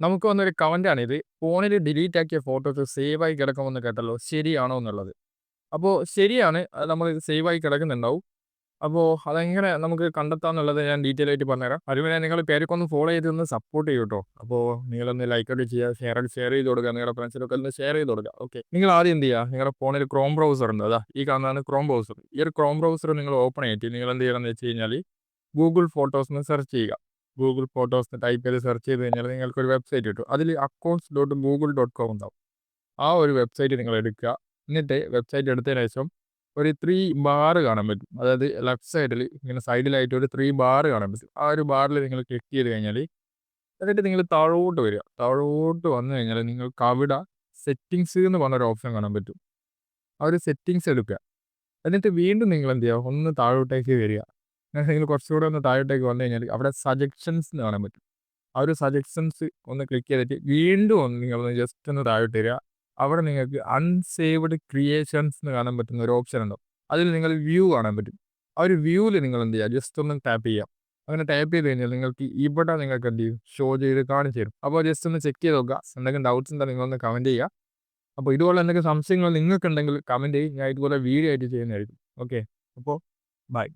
നമുക്ക് വന്നൊരു കമന്റാണിത്. ഫോണിൽ ഡിലീറ്റ് ആക്കിയ ഫോട്ടോസ് സേവ് ആയി കിടക്കുമെന്ന് കേട്ടല്ലോ. ശരിയാണോ എന്നുള്ളത്. അപ്പോൾ ശരിയാണ്. അത് നമ്മൾ സേവ് ആയി കിടക്കുന്നുണ്ടാവും. അപ്പോൾ അതെങ്ങനെ നമുക്ക് കണ്ടെത്താമെന്നുള്ളത് ഞാൻ ഡീറ്റെയിൽ ആയിട്ട് പറഞ്ഞുതരാം. അതിന് മുന്നേ നിങ്ങൾ പേരൊക്കെ ഒന്ന് ഫോളോ ചെയ്തൊന്ന് സപ്പോർട്ട് ചെയ്യൂ ട്ടോ. അപ്പോൾ നിങ്ങളൊന്ന് ലൈക്ക് ഒക്കെ ചെയ്യുക, ഷെയർ ചെയ്ത് കൊടുക്കുക. നിങ്ങളുടെ ഫ്രണ്ട്സിനൊക്കെ ഒന്ന് ഷെയർ ചെയ്ത് കൊടുക്കുക. ഓക്കെ. നിങ്ങൾ ആദ്യം എന്ത് ചെയ്യുക? നിങ്ങളുടെ ഫോണിൽ ക്രോം ബ്രൗസർ ഉണ്ട്. അതാ ഈ കാണുന്നതാണ് ക്രോം ബ്രൗസർ. ഈ ഒരു ക്രോം ബ്രൗസർ നിങ്ങൾ ഓപ്പൺ ചെയ്തിട്ട് നിങ്ങൾ എന്ത് ചെയ്യണമെന്ന് വെച്ച് കഴിഞ്ഞാൽ ഗൂഗിൾ ഫോട്ടോസ് എന്ന് സെർച്ച് ചെയ്യുക. ഗൂഗിൾ ഫോട്ടോസ് എന്ന് ടൈപ്പ് ചെയ്ത് സെർച്ച് ചെയ്ത് കഴിഞ്ഞാൽ നിങ്ങൾക്കൊരു വെബ്സൈറ്റ് കിട്ടും. അതിൽ accounts.google.com ഉണ്ടാവും. ആ ഒരു വെബ്സൈറ്റ് നിങ്ങൾ എടുക്കുക. എന്നിട്ട് വെബ്സൈറ്റ് എടുത്തതിന് ശേഷം ഒരു 3 ബാർ കാണാൻ പറ്റും. അതായത് ലെഫ്റ്റ് സൈഡിൽ ഇങ്ങനെ സൈഡിലായിട്ട് ഒരു 3 ബാർ കാണാൻ പറ്റും. ആ ഒരു ബാറിൽ നിങ്ങൾ ക്ലിക്ക് ചെയ്ത് കഴിഞ്ഞാൽ എന്നിട്ട് നിങ്ങൾ താഴോട്ട് വരിക. താഴോട്ട് വന്നു കഴിഞ്ഞാൽ നിങ്ങൾക്ക് അവിടെ സെറ്റിംഗ്സ് എന്ന് പറഞ്ഞൊരു ഓപ്ഷൻ കാണാൻ പറ്റും. ആ ഒരു സെറ്റിംഗ്സ് എടുക്കുക. എന്നിട്ട് വീണ്ടും നിങ്ങൾ എന്ത് ചെയ്യുക? ഒന്ന് താഴോട്ടേക്ക് വരിക. അങ്ങനെ നിങ്ങൾ കുറച്ചുകൂടെ ഒന്ന് താഴോട്ടേക്ക് വന്നു കഴിഞ്ഞാൽ അവിടെ സജഷൻസ് എന്ന് കാണാൻ പറ്റും. ആ ഒരു സജഷൻസ് ഒന്ന് ക്ലിക്ക് ചെയ്തിട്ട് വീണ്ടും ഒന്ന് നിങ്ങളൊന്ന് ജസ്റ്റ് ഒന്ന് താഴോട്ട് വരിക. അവിടെ നിങ്ങൾക്ക് അൺസേവ്ഡ് ക്രിയേഷൻസ് എന്ന് കാണാൻ പറ്റുന്ന ഒരു ഓപ്ഷൻ ഉണ്ടാവും. അതിൽ നിങ്ങൾ വ്യൂ കാണാൻ പറ്റും. ആ ഒരു വ്യൂവിൽ നിങ്ങൾ എന്ത് ചെയ്യുക? ജസ്റ്റ് ഒന്ന് ടാപ്പ് ചെയ്യുക. അങ്ങനെ ടാപ്പ് ചെയ്ത് കഴിഞ്ഞാൽ നിങ്ങൾക്ക് ഇവിടെ നിങ്ങൾക്ക് എന്ത് ചെയ്യും? ഷോ ചെയ്ത് കാണിച്ചു തരും. അപ്പോൾ ജസ്റ്റ് ഒന്ന് ചെക്ക് ചെയ്ത് നോക്കുക. എന്തെങ്കിലും ഡൗട്ട്സ് ഉണ്ടെങ്കിൽ നിങ്ങളൊന്ന് കമൻറ്റ് ചെയ്യുക. അപ്പോൾ ഇതുപോലെ എന്തെങ്കിലും സംശയങ്ങൾ നിങ്ങൾക്കുണ്ടെങ്കിൽ കമൻറ്റ് ചെയ്യും. ഞാൻ ഇതുപോലെ വീഡിയോ ആയിട്ട് ചെയ്യുന്നതായിരിക്കും. ഓക്കെ. അപ്പോൾ ബൈ.